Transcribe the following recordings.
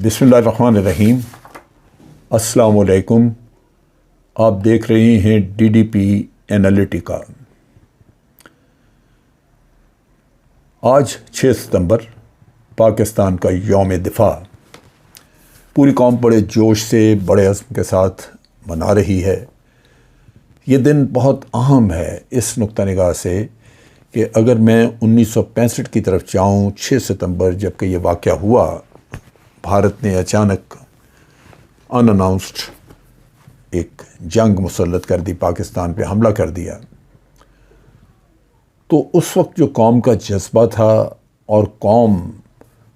بسم اللہ الرحمن الرحیم۔ السلام علیکم۔ آپ دیکھ رہے ہیں ڈی ڈی پی اینالیٹیکا۔ آج 6 ستمبر پاکستان کا یوم دفاع پوری قوم بڑے جوش سے بڑے عزم کے ساتھ منا رہی ہے۔ یہ دن بہت اہم ہے اس نقطہ نگاہ سے کہ اگر میں 1965 کی طرف جاؤں، 6 ستمبر جب کہ یہ واقعہ ہوا، بھارت نے اچانک ان اناؤنسڈ ایک جنگ مسلط کر دی، پاکستان پہ حملہ کر دیا، تو اس وقت جو قوم کا جذبہ تھا اور قوم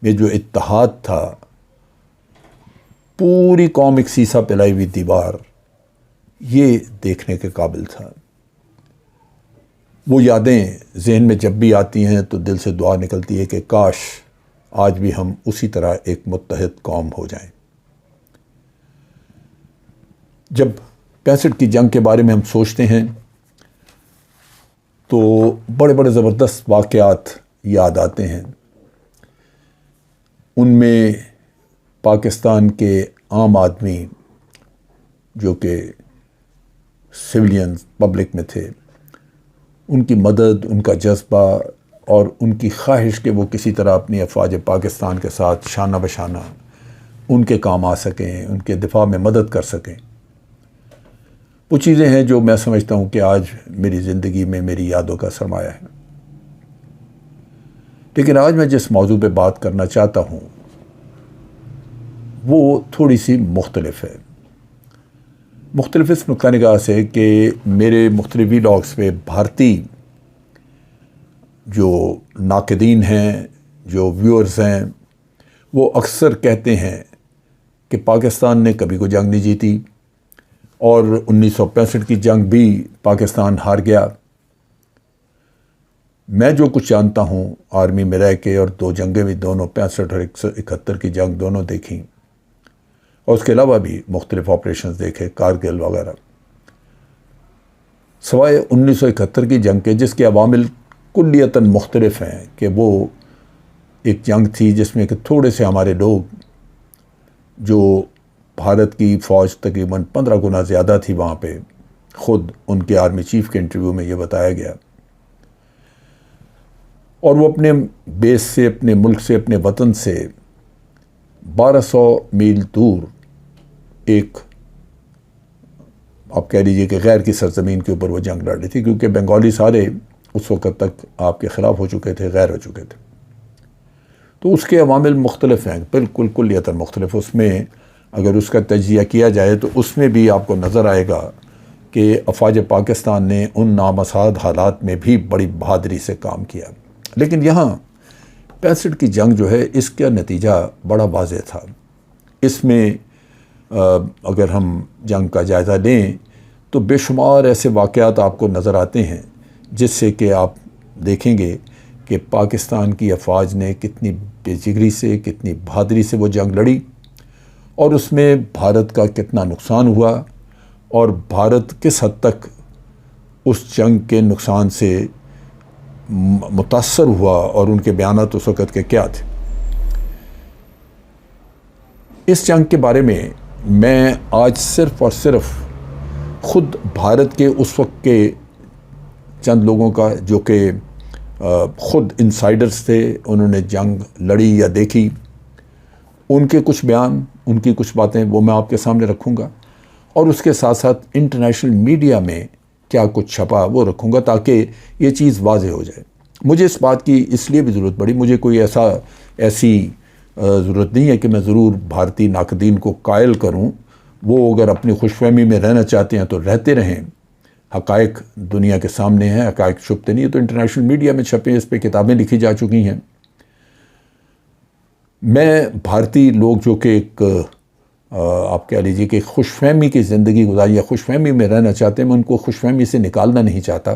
میں جو اتحاد تھا، پوری قوم ایک سیسا پلائی ہوئی دیوار، یہ دیکھنے کے قابل تھا۔ وہ یادیں ذہن میں جب بھی آتی ہیں تو دل سے دعا نکلتی ہے کہ کاش آج بھی ہم اسی طرح ایک متحد قوم ہو جائیں۔ جب 65 کی جنگ کے بارے میں ہم سوچتے ہیں تو بڑے بڑے زبردست واقعات یاد آتے ہیں۔ ان میں پاکستان کے عام آدمی جو کہ سویلین پبلک میں تھے، ان کی مدد، ان کا جذبہ اور ان کی خواہش کہ وہ کسی طرح اپنی افواج پاکستان کے ساتھ شانہ بشانہ ان کے کام آ سکیں، ان کے دفاع میں مدد کر سکیں، وہ چیزیں ہیں جو میں سمجھتا ہوں کہ آج میری زندگی میں میری یادوں کا سرمایہ ہے۔ لیکن آج میں جس موضوع پہ بات کرنا چاہتا ہوں وہ تھوڑی سی مختلف ہے۔ مختلف اس نقطہ نگاہ سے کہ میرے مختلف ویلاگز پہ بھارتی جو ناقدین ہیں، جو ویورز ہیں، وہ اکثر کہتے ہیں کہ پاکستان نے کبھی کوئی جنگ نہیں جیتی اور 1965 کی جنگ بھی پاکستان ہار گیا۔ میں جو کچھ جانتا ہوں آرمی میں رہ کے، اور 2 جنگیں بھی، دونوں 65 اور 71 کی جنگ دونوں دیکھیں، اور اس کے علاوہ بھی مختلف آپریشنز دیکھے، کارگل وغیرہ، سوائے 1971 کی جنگ کے جس کے عوامل کلیتاً مختلف ہیں، کہ وہ ایک جنگ تھی جس میں کہ تھوڑے سے ہمارے لوگ، جو بھارت کی فوج تقریباً 15 گنا زیادہ تھی وہاں پہ، خود ان کے آرمی چیف کے انٹرویو میں یہ بتایا گیا، اور وہ اپنے بیس سے، اپنے ملک سے، اپنے وطن سے 1200 میل دور ایک، آپ کہہ لیجیے کہ غیر کی سرزمین کے اوپر وہ جنگ لڑ رہی تھی، کیونکہ بنگالی سارے اس وقت تک آپ کے خلاف ہو چکے تھے، غیر ہو چکے تھے۔ تو اس کے عوامل مختلف ہیں، بالکل کلیتاً مختلف۔ اس میں اگر اس کا تجزیہ کیا جائے تو اس میں بھی آپ کو نظر آئے گا کہ افواج پاکستان نے ان نامساعد حالات میں بھی بڑی بہادری سے کام کیا۔ لیکن یہاں 65 کی جنگ جو ہے، اس کا نتیجہ بڑا واضح تھا۔ اس میں اگر ہم جنگ کا جائزہ لیں تو بے شمار ایسے واقعات آپ کو نظر آتے ہیں جس سے کہ آپ دیکھیں گے کہ پاکستان کی افواج نے کتنی بے جگری سے، کتنی بہادری سے وہ جنگ لڑی، اور اس میں بھارت کا کتنا نقصان ہوا، اور بھارت کس حد تک اس جنگ کے نقصان سے متاثر ہوا، اور ان کے بیانات اس وقت کے کیا تھے۔ اس جنگ کے بارے میں میں آج صرف اور صرف خود بھارت کے اس وقت کے چند لوگوں کا، جو کہ خود انسائڈرز تھے، انہوں نے جنگ لڑی یا دیکھی، ان کے کچھ بیان، ان کی کچھ باتیں، وہ میں آپ کے سامنے رکھوں گا، اور اس کے ساتھ ساتھ انٹرنیشنل میڈیا میں کیا کچھ چھپا وہ رکھوں گا، تاکہ یہ چیز واضح ہو جائے۔ مجھے اس بات کی اس لیے بھی ضرورت پڑی، مجھے کوئی ایسی ضرورت نہیں ہے کہ میں ضرور بھارتی ناقدین کو قائل کروں۔ وہ اگر اپنی خوش فہمی میں رہنا چاہتے ہیں تو رہتے رہیں، حقائق دنیا کے سامنے ہیں، حقائق چھپتے نہیں ہیں، تو انٹرنیشنل میڈیا میں چھپے، اس پہ کتابیں لکھی جا چکی ہیں۔ میں بھارتی لوگ جو کہ ایک آپ کہہ لیجیے کہ خوش فہمی کی زندگی گزاری یا خوش فہمی میں رہنا چاہتے ہیں، میں ان کو خوش فہمی سے نکالنا نہیں چاہتا،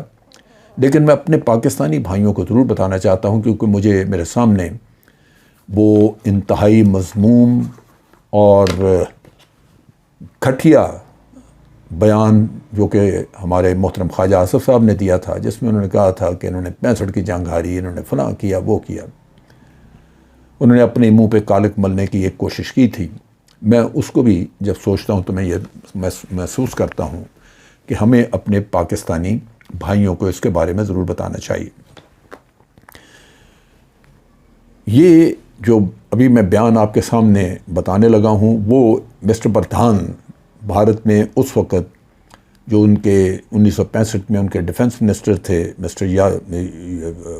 لیکن میں اپنے پاکستانی بھائیوں کو ضرور بتانا چاہتا ہوں، کیونکہ مجھے میرے سامنے وہ انتہائی مذموم اور گھٹیا بیان جو کہ ہمارے محترم خواجہ آصف صاحب نے دیا تھا، جس میں انہوں نے کہا تھا کہ انہوں نے 65 کی جنگ ہاری، انہوں نے فلاں کیا، وہ کیا، انہوں نے اپنے منہ پہ کالک ملنے کی ایک کوشش کی تھی. میں اس کو بھی جب سوچتا ہوں تو میں یہ محسوس کرتا ہوں کہ ہمیں اپنے پاکستانی بھائیوں کو اس کے بارے میں ضرور بتانا چاہیے. یہ جو ابھی میں بیان آپ کے سامنے بتانے لگا ہوں وہ مسٹر پردھان بھارت میں اس وقت جو ان کے 1965 میں ان کے ڈیفنس منسٹر تھے مسٹر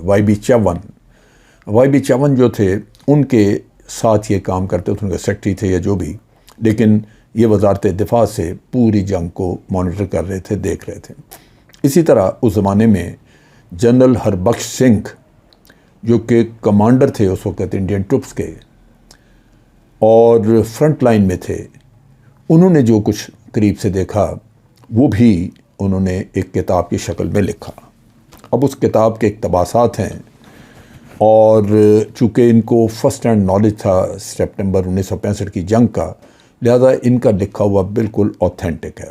وائی بی چون جو تھے ان کے ساتھ یہ کام کرتے تھے، ان کے سیکرٹری تھے یا جو بھی، لیکن یہ وزارت دفاع سے پوری جنگ کو مانیٹر کر رہے تھے، دیکھ رہے تھے. اسی طرح اس زمانے میں جنرل ہربخش سنگھ جو کہ کمانڈر تھے اس وقت انڈین ٹروپس کے اور فرنٹ لائن میں تھے، انہوں نے جو کچھ قریب سے دیکھا وہ بھی انہوں نے ایک کتاب کی شکل میں لکھا. اب اس کتاب کے اقتباسات ہیں اور چونکہ ان کو فرسٹ ہینڈ نالج تھا سپٹمبر 1965 کی جنگ کا، لہذا ان کا لکھا ہوا بالکل اوتھینٹک ہے.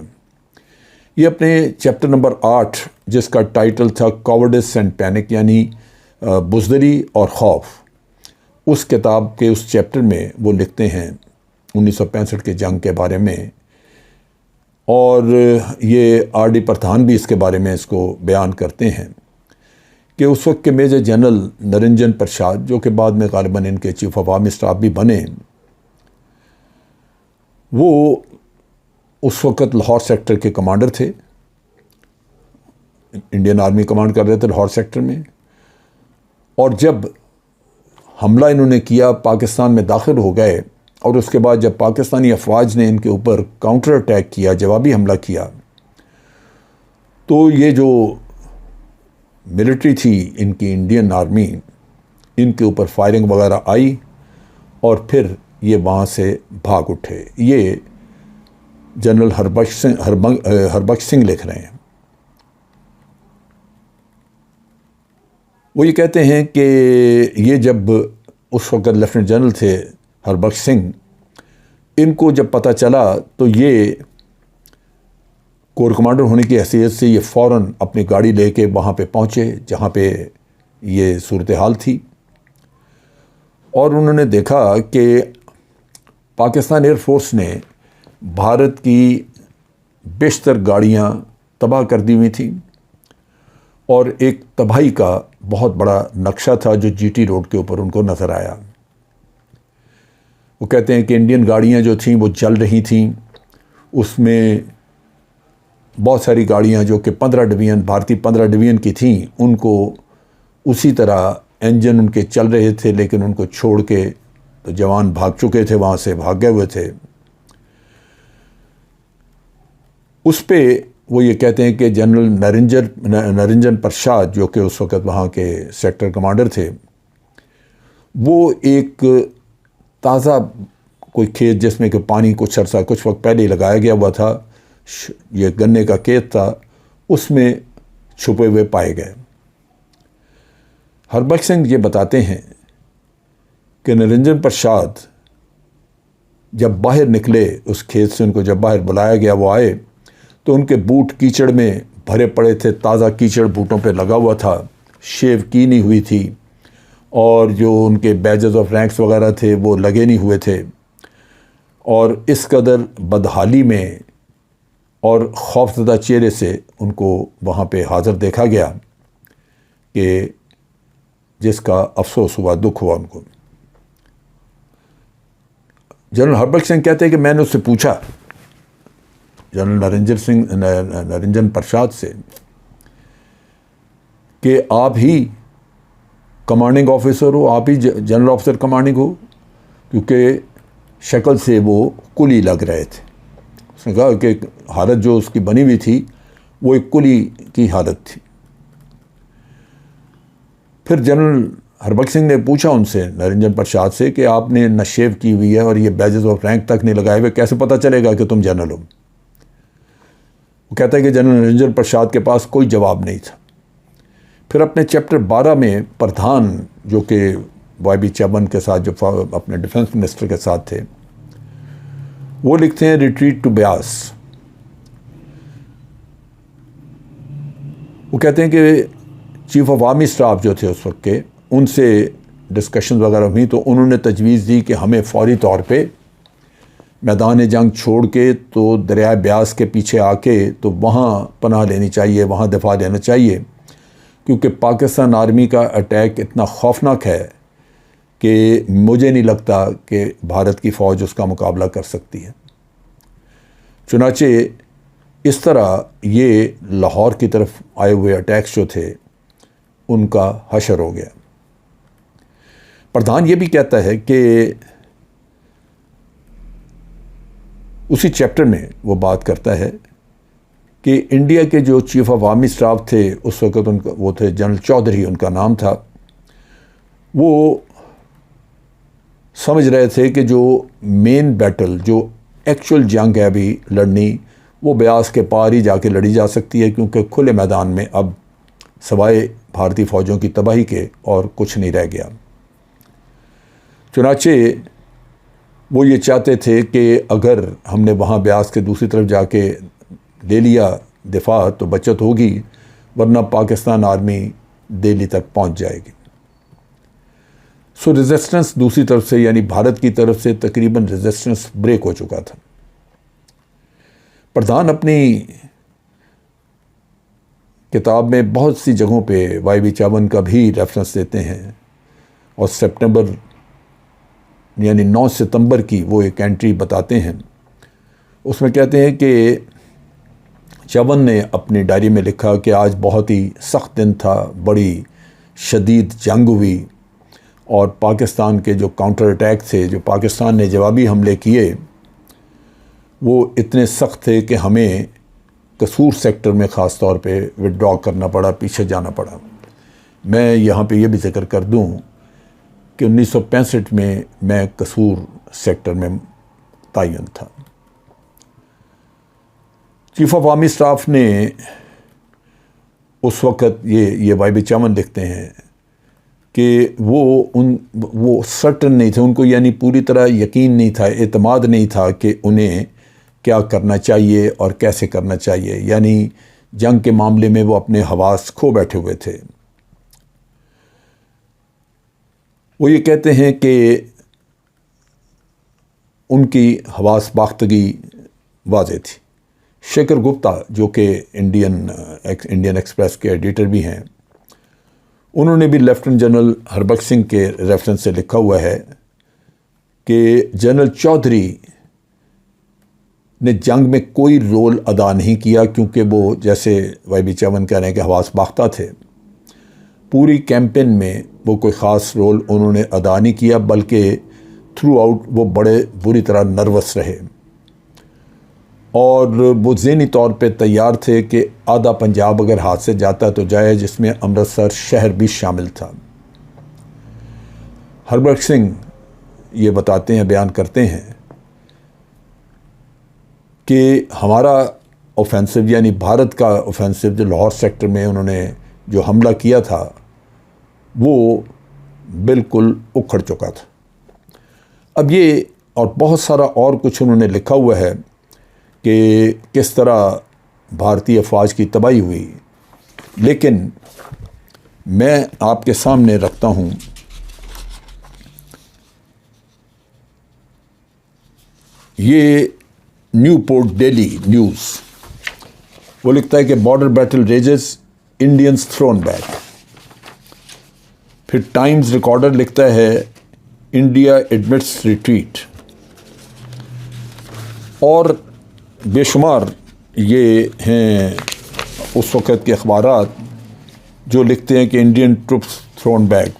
یہ اپنے چیپٹر نمبر 8 جس کا ٹائٹل تھا کاورڈس اینڈ پینک، یعنی بزدلی اور خوف، اس کتاب کے اس چیپٹر میں وہ لکھتے ہیں 1965 کی جنگ کے بارے میں. اور یہ آر ڈی پردھان بھی اس کے بارے میں اس کو بیان کرتے ہیں کہ اس وقت کے میجر جنرل نرنجن پرساد جو کہ بعد میں غالباً ان کے چیف آف آرمی اسٹاف بھی بنے، وہ اس وقت لاہور سیکٹر کے کمانڈر تھے، انڈین آرمی کمانڈ کر رہے تھے لاہور سیکٹر میں. اور جب حملہ انہوں نے کیا، پاکستان میں داخل ہو گئے، اور اس کے بعد جب پاکستانی افواج نے ان کے اوپر کاؤنٹر اٹیک کیا، جوابی حملہ کیا، تو یہ جو ملٹری تھی ان کی انڈین آرمی، ان کے اوپر فائرنگ وغیرہ آئی اور پھر یہ وہاں سے بھاگ اٹھے. یہ جنرل ہربخش سنگھ لکھ رہے ہیں. وہ یہ کہتے ہیں کہ یہ جب اس وقت لیفٹیننٹ جنرل تھے ہربخش سنگھ، ان کو جب پتہ چلا تو یہ کور کمانڈر ہونے کی حیثیت سے یہ فوراً اپنی گاڑی لے کے وہاں پہ پہنچے جہاں پہ یہ صورتحال تھی، اور انہوں نے دیکھا کہ پاکستان ایئر فورس نے بھارت کی بیشتر گاڑیاں تباہ کر دی ہوئی تھیں، اور ایک تباہی کا بہت بڑا نقشہ تھا جو جی ٹی روڈ کے اوپر ان کو نظر آیا. وہ کہتے ہیں کہ انڈین گاڑیاں جو تھیں وہ جل رہی تھیں، اس میں بہت ساری گاڑیاں جو کہ 15 ڈویژن بھارتی 15 ڈویژن کی تھیں، ان کو اسی طرح انجن ان کے چل رہے تھے، لیکن ان کو چھوڑ کے تو جوان بھاگ چکے تھے، وہاں سے بھاگے ہوئے تھے. اس پہ وہ یہ کہتے ہیں کہ جنرل نرنجن پرساد جو کہ اس وقت وہاں کے سیکٹر کمانڈر تھے، وہ ایک تازہ کوئی کھیت جس میں کہ پانی کچھ وقت پہلے لگایا گیا ہوا تھا، یہ گنے کا کھیت تھا، اس میں چھپے ہوئے پائے گئے. ہربخش سنگھ یہ بتاتے ہیں کہ نرنجن پرساد جب باہر نکلے اس کھیت سے، ان کو جب باہر بلایا گیا وہ آئے تو ان کے بوٹ کیچڑ میں بھرے پڑے تھے، تازہ کیچڑ بوٹوں پہ لگا ہوا تھا، شیو کی نہیں ہوئی تھی، اور جو ان کے بیجز آف رینکس وغیرہ تھے وہ لگے نہیں ہوئے تھے. اور اس قدر بدحالی میں اور خوفزدہ چہرے سے ان کو وہاں پہ حاضر دیکھا گیا کہ جس کا افسوس ہوا، دکھ ہوا ان کو. جنرل ہربخش سنگھ کہتے ہیں کہ میں نے اس سے پوچھا، جنرل نرنجن پرساد سے، کہ آپ ہی کمانڈنگ آفیسر ہو، آپ ہی جنرل آفیسر کمانڈنگ ہو، کیونکہ شکل سے وہ کلی لگ رہے تھے. اس نے کہا کہ حالت جو اس کی بنی ہوئی تھی وہ ایک کلی کی حالت تھی. پھر جنرل ہربخش سنگھ نے پوچھا ان سے، نرنجن پرساد سے، کہ آپ نے نہ شیو کی ہوئی ہے اور یہ بیجز آف رینک تک نہیں لگائے ہوئے، کیسے پتہ چلے گا کہ تم جنرل ہو؟ وہ کہتا ہے کہ جنرل نرنجن پرساد کے پاس کوئی جواب نہیں تھا. پھر اپنے چیپٹر 12 میں پردھان جو کہ وائی بی چون کے ساتھ، جو اپنے ڈیفنس منسٹر کے ساتھ تھے، وہ لکھتے ہیں ریٹریٹ ٹو بیاس. وہ کہتے ہیں کہ چیف آف آرمی اسٹاف جو تھے اس وقت کے، ان سے ڈسکشن وغیرہ ہوئی تو انہوں نے تجویز دی کہ ہمیں فوری طور پہ میدان جنگ چھوڑ کے تو دریائے بیاس کے پیچھے آ کے تو وہاں پناہ لینی چاہیے، وہاں دفاع دینا چاہیے، کیونکہ پاکستان آرمی کا اٹیک اتنا خوفناک ہے کہ مجھے نہیں لگتا کہ بھارت کی فوج اس کا مقابلہ کر سکتی ہے۔ چنانچہ اس طرح یہ لاہور کی طرف آئے ہوئے اٹیکس جو تھے ان کا حشر ہو گیا۔ پردھان یہ بھی کہتا ہے کہ اسی چیپٹر میں وہ بات کرتا ہے کہ انڈیا کے جو چیف آف آرمی اسٹاف تھے اس وقت ان کا وہ تھے جنرل چودھری ان کا نام تھا، وہ سمجھ رہے تھے کہ جو مین بیٹل جو ایکچول جنگ ہے ابھی لڑنی وہ بیاس کے پار ہی جا کے لڑی جا سکتی ہے، کیونکہ کھلے میدان میں اب سوائے بھارتی فوجوں کی تباہی کے اور کچھ نہیں رہ گیا۔ چنانچہ وہ یہ چاہتے تھے کہ اگر ہم نے وہاں بیاس کے دوسری طرف جا کے لے لیا دفاع تو بچت ہوگی، ورنہ پاکستان آرمی دہلی تک پہنچ جائے گی۔ سو ریزسٹنس دوسری طرف سے یعنی بھارت کی طرف سے تقریباً ریزسٹنس بریک ہو چکا تھا۔ پردھان اپنی کتاب میں بہت سی جگہوں پہ وائی بی چاون کا بھی ریفرنس دیتے ہیں، اور سپٹمبر یعنی 9 ستمبر کی وہ ایک انٹری بتاتے ہیں۔ اس میں کہتے ہیں کہ چاون نے اپنی ڈائری میں لکھا کہ آج بہت ہی سخت دن تھا، بڑی شدید جنگ ہوئی، اور پاکستان کے جو کاؤنٹر اٹیک تھے، جو پاکستان نے جوابی حملے کیے، وہ اتنے سخت تھے کہ ہمیں قصور سیکٹر میں خاص طور پہ وڈرا کرنا پڑا، پیچھے جانا پڑا۔ میں یہاں پہ یہ بھی ذکر کر دوں کہ 1965 میں میں قصور سیکٹر میں تعین تھا۔ چیف آف آرمی اسٹاف نے اس وقت یہ وائی بی چاون لکھتے ہیں کہ وہ سرٹن نہیں تھے، ان کو یعنی پوری طرح یقین نہیں تھا، اعتماد نہیں تھا کہ انہیں کیا کرنا چاہیے اور کیسے کرنا چاہیے، یعنی جنگ کے معاملے میں وہ اپنے حواس کھو بیٹھے ہوئے تھے۔ وہ یہ کہتے ہیں کہ ان کی حواس باختگی واضح تھی۔ شیکھر گپتا جو کہ انڈین ایکسپریس کے ایڈیٹر بھی ہیں، انہوں نے بھی لیفٹیننٹ جنرل ہربخش سنگھ کے ریفرنس سے لکھا ہوا ہے کہ جنرل چودھری نے جنگ میں کوئی رول ادا نہیں کیا، کیونکہ وہ جیسے وائی بی چاون کہہ رہے ہیں کہ حواس باختہ تھے۔ پوری کیمپین میں وہ کوئی خاص رول انہوں نے ادا نہیں کیا، بلکہ تھرو آؤٹ وہ بڑے بری طرح نروس رہے، اور وہ ذہنی طور پہ تیار تھے کہ آدھا پنجاب اگر ہاتھ سے جاتا تو جائے، جس میں امرتسر شہر بھی شامل تھا۔ ہربخش سنگھ یہ بتاتے ہیں، بیان کرتے ہیں کہ ہمارا اوفینسو یعنی بھارت کا اوفینسو جو لاہور سیکٹر میں انہوں نے جو حملہ کیا تھا وہ بالکل اکھڑ چکا تھا۔ اب یہ اور بہت سارا اور کچھ انہوں نے لکھا ہوا ہے کہ کس طرح بھارتی افواج کی تباہی ہوئی، لیکن میں آپ کے سامنے رکھتا ہوں یہ نیو پورٹ ڈیلی نیوز۔ وہ لکھتا ہے کہ border battle rages, Indians thrown back. پھر ٹائمز ریکارڈر لکھتا ہے انڈیا ایڈمٹس ریٹریٹ، اور بے شمار یہ ہیں اس وقت کے اخبارات جو لکھتے ہیں کہ انڈین ٹروپس تھرون بیک۔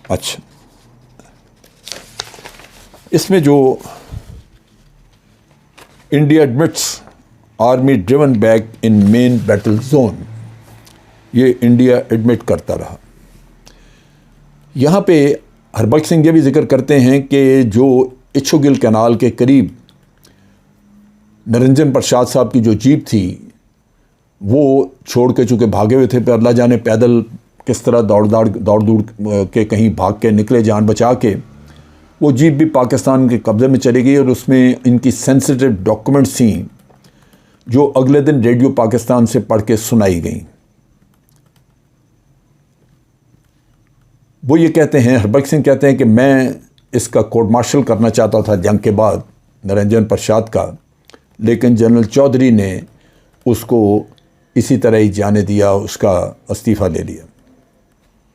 اچھا، اس میں جو India admits army driven back in main battle zone, یہ انڈیا ایڈمٹ کرتا رہا۔ یہاں پہ ہربخش سنگھ یہ بھی ذکر کرتے ہیں کہ جو اچھوگل کینال کے قریب نرنجن پرساد صاحب کی جو جیپ تھی وہ چھوڑ کے چونکہ بھاگے ہوئے تھے، پہ اللہ جانے پیدل کس طرح دوڑ کے کہیں بھاگ کے نکلے جان بچا کے، وہ جیپ بھی پاکستان کے قبضے میں چلی گئی، اور اس میں ان کی سینسیٹیو ڈاکومنٹس تھیں جو اگلے دن ریڈیو پاکستان سے پڑھ کے سنائی گئیں۔ وہ یہ کہتے ہیں، ہربخش سنگھ کہتے ہیں کہ میں اس کا کورٹ مارشل کرنا چاہتا تھا جنگ کے بعد نرنجن پرساد کا، لیکن جنرل چودھری نے اس کو اسی طرح ہی جانے دیا، اس کا استعفیٰ لے لیا۔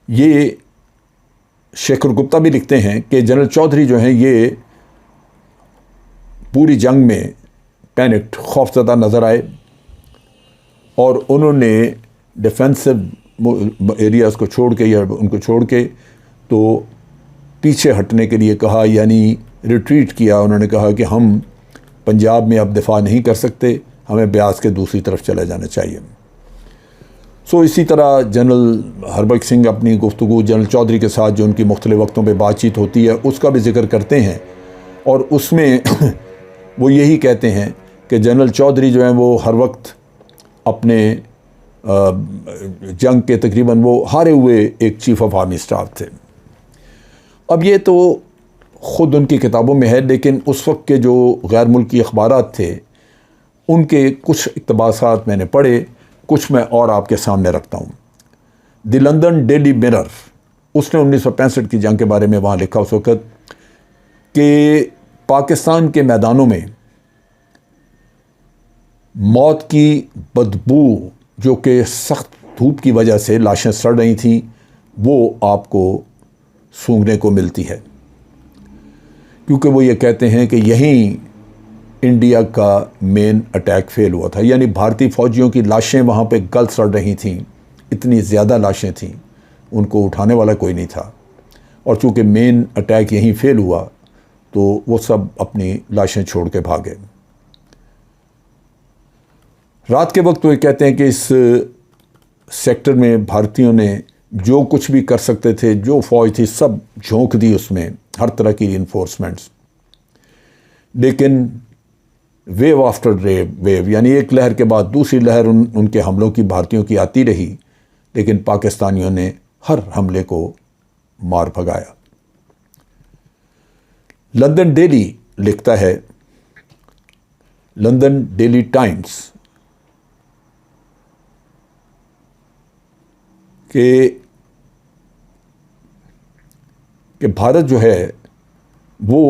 یہ شیکھر گپتا بھی لکھتے ہیں کہ جنرل چودھری جو ہیں یہ پوری جنگ میں پینکڈ، خوفزدہ نظر آئے، اور انہوں نے ڈیفینسو ایریاز کو چھوڑ کے یا ان کو چھوڑ کے تو پیچھے ہٹنے کے لیے کہا، یعنی ریٹریٹ کیا۔ انہوں نے کہا کہ ہم پنجاب میں اب دفاع نہیں کر سکتے، ہمیں بیاس کے دوسری طرف چلے جانا چاہیے۔ اسی طرح جنرل ہربخش سنگھ اپنی گفتگو جنرل چودھری کے ساتھ جو ان کی مختلف وقتوں پہ بات چیت ہوتی ہے اس کا بھی ذکر کرتے ہیں، اور اس میں وہ یہی کہتے ہیں کہ جنرل چودھری جو ہیں وہ ہر وقت اپنے جنگ کے تقریباً وہ ہارے ہوئے ایک چیف آف آرمی اسٹاف تھے۔ اب یہ تو خود ان کی کتابوں میں ہے، لیکن اس وقت کے جو غیر ملکی اخبارات تھے ان کے کچھ اقتباسات میں نے پڑھے، کچھ میں اور آپ کے سامنے رکھتا ہوں۔ دی لندن ڈیلی مرر، اس نے 1965 کی جنگ کے بارے میں وہاں لکھا اس وقت کہ پاکستان کے میدانوں میں موت کی بدبو جو کہ سخت دھوپ کی وجہ سے لاشیں سڑ رہی تھیں وہ آپ کو سونگھنے کو ملتی ہے، کیونکہ وہ یہ کہتے ہیں کہ یہیں انڈیا کا مین اٹیک فیل ہوا تھا، یعنی بھارتی فوجیوں کی لاشیں وہاں پہ گل سڑ رہی تھیں، اتنی زیادہ لاشیں تھیں، ان کو اٹھانے والا کوئی نہیں تھا، اور چونکہ مین اٹیک یہیں فیل ہوا تو وہ سب اپنی لاشیں چھوڑ کے بھاگے۔ رات کے وقت وہ یہ کہتے ہیں کہ اس سیکٹر میں بھارتیوں نے جو کچھ بھی کر سکتے تھے، جو فوج تھی سب جھونک دی اس میں، ہر طرح کی ری انفورسمنٹس، لیکن ویو آفٹر ویو، یعنی ایک لہر کے بعد دوسری لہر ان کے حملوں کی بھارتیوں کی آتی رہی، لیکن پاکستانیوں نے ہر حملے کو مار بھگایا۔ لندن ڈیلی لکھتا ہے، لندن ڈیلی ٹائمز، کہ بھارت جو ہے وہ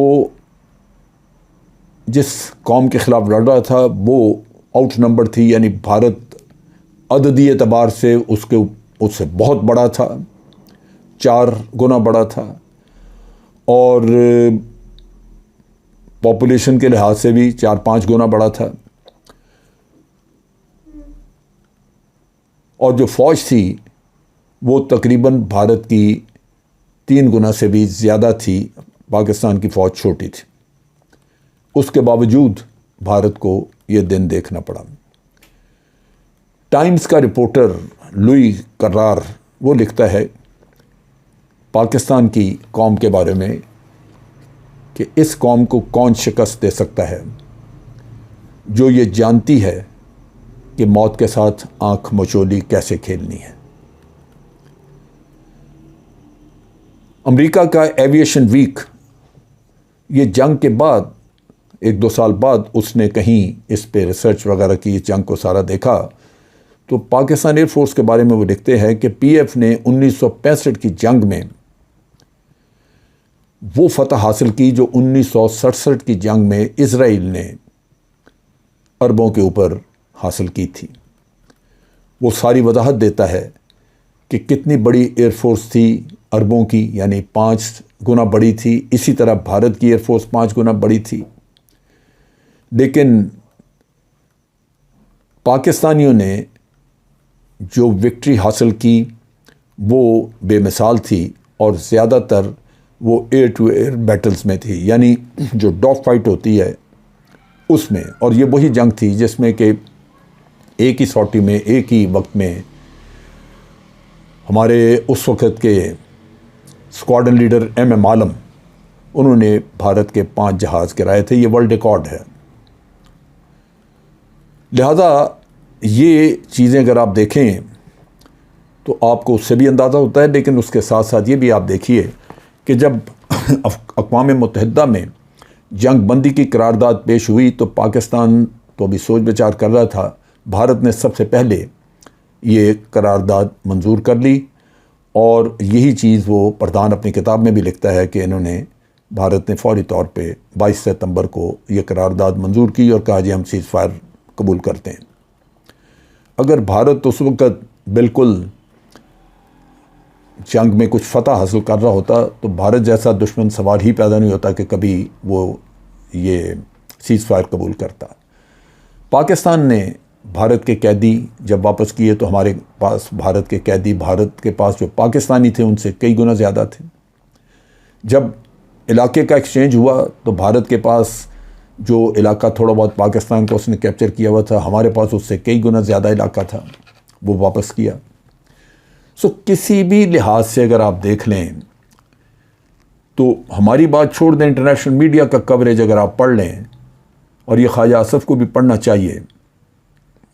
جس قوم کے خلاف لڑ رہا تھا وہ آؤٹ نمبر تھی، یعنی بھارت عددی اعتبار سے اس سے بہت بڑا تھا، 4 گنا بڑا تھا، اور پاپولیشن کے لحاظ سے بھی 4-5 گنا بڑا تھا، اور جو فوج تھی وہ تقریباً بھارت کی 3 گنا سے بھی زیادہ تھی، پاکستان کی فوج چھوٹی تھی، اس کے باوجود بھارت کو یہ دن دیکھنا پڑا۔ ٹائمز کا رپورٹر لوئی کرار وہ لکھتا ہے پاکستان کی قوم کے بارے میں کہ اس قوم کو کون شکست دے سکتا ہے جو یہ جانتی ہے کہ موت کے ساتھ آنکھ مچولی کیسے کھیلنی ہے۔ امریکہ کا ایویشن ویک، یہ جنگ کے بعد 1-2 سال بعد اس نے کہیں اس پہ ریسرچ وغیرہ کی، اس جنگ کو سارا دیکھا، تو پاکستان ایئر فورس کے بارے میں وہ لکھتے ہیں کہ پی ایف نے 1965 کی جنگ میں وہ فتح حاصل کی جو 1967 کی جنگ میں اسرائیل نے عربوں کے اوپر حاصل کی تھی۔ وہ ساری وضاحت دیتا ہے کہ کتنی بڑی ایئر فورس تھی عربوں کی، یعنی 5 گنا بڑی تھی، اسی طرح بھارت کی ایئر فورس 5 گنا بڑی تھی، لیکن پاکستانیوں نے جو وکٹری حاصل کی وہ بے مثال تھی، اور زیادہ تر وہ ایئر ٹو ایئر بیٹلز میں تھی، یعنی جو ڈاگ فائٹ ہوتی ہے اس میں، اور یہ وہی جنگ تھی جس میں کہ ایک ہی سوٹی میں ایک ہی وقت میں ہمارے اس وقت کے اسکواڈن لیڈر ایم عالم، انہوں نے بھارت کے 5 جہاز گرائے تھے، یہ ورلڈ ریکارڈ ہے۔ لہذا یہ چیزیں اگر آپ دیکھیں تو آپ کو اس سے بھی اندازہ ہوتا ہے، لیکن اس کے ساتھ ساتھ یہ بھی آپ دیکھیے کہ جب اقوام متحدہ میں جنگ بندی کی قرارداد پیش ہوئی تو پاکستان تو ابھی سوچ بچار کر رہا تھا، بھارت نے سب سے پہلے یہ قرارداد منظور کر لی، اور یہی چیز وہ پردھان اپنی کتاب میں بھی لکھتا ہے کہ انہوں نے بھارت نے فوری طور پہ 22 ستمبر کو یہ قرارداد منظور کی اور کہا جی ہم سیز فائر قبول کرتے ہیں۔ اگر بھارت اس وقت بالکل جنگ میں کچھ فتح حاصل کر رہا ہوتا تو بھارت جیسا دشمن سوال ہی پیدا نہیں ہوتا کہ کبھی وہ یہ سیز فائر قبول کرتا۔ پاکستان نے بھارت کے قیدی جب واپس کیے تو ہمارے پاس بھارت کے قیدی بھارت کے پاس جو پاکستانی تھے ان سے کئی گنا زیادہ تھے۔ جب علاقے کا ایکسچینج ہوا تو بھارت کے پاس جو علاقہ تھوڑا بہت پاکستان کا اس نے کیپچر کیا ہوا تھا، ہمارے پاس اس سے کئی گنا زیادہ علاقہ تھا، وہ واپس کیا۔ کسی بھی لحاظ سے اگر آپ دیکھ لیں تو ہماری بات چھوڑ دیں، انٹرنیشنل میڈیا کا کوریج اگر آپ پڑھ لیں، اور یہ خواجہ آصف کو بھی پڑھنا چاہیے،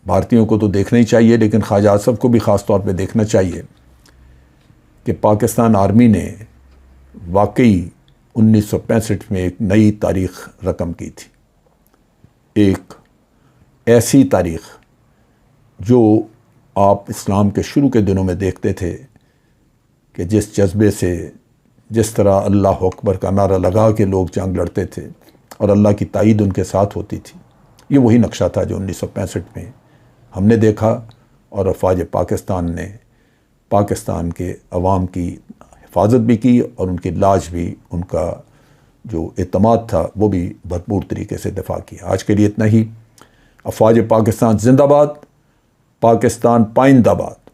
بھارتیوں کو تو دیکھنا ہی چاہیے لیکن خواجہ آصف کو بھی خاص طور پہ دیکھنا چاہیے کہ پاکستان آرمی نے واقعی 1965 میں ایک نئی تاریخ رقم کی تھی، ایک ایسی تاریخ جو آپ اسلام کے شروع کے دنوں میں دیکھتے تھے کہ جس جذبے سے، جس طرح اللہ اکبر کا نعرہ لگا کے لوگ جنگ لڑتے تھے اور اللہ کی تائید ان کے ساتھ ہوتی تھی، یہ وہی نقشہ تھا جو 1965 میں ہم نے دیکھا، اور افواج پاکستان نے پاکستان کے عوام کی حفاظت بھی کی اور ان کی لاج بھی، ان کا جو اعتماد تھا وہ بھی بھرپور طریقے سے دفاع کیا۔ آج کے لیے اتنا ہی۔ افواج پاکستان زندہ باد، پاکستان پائندہ باد۔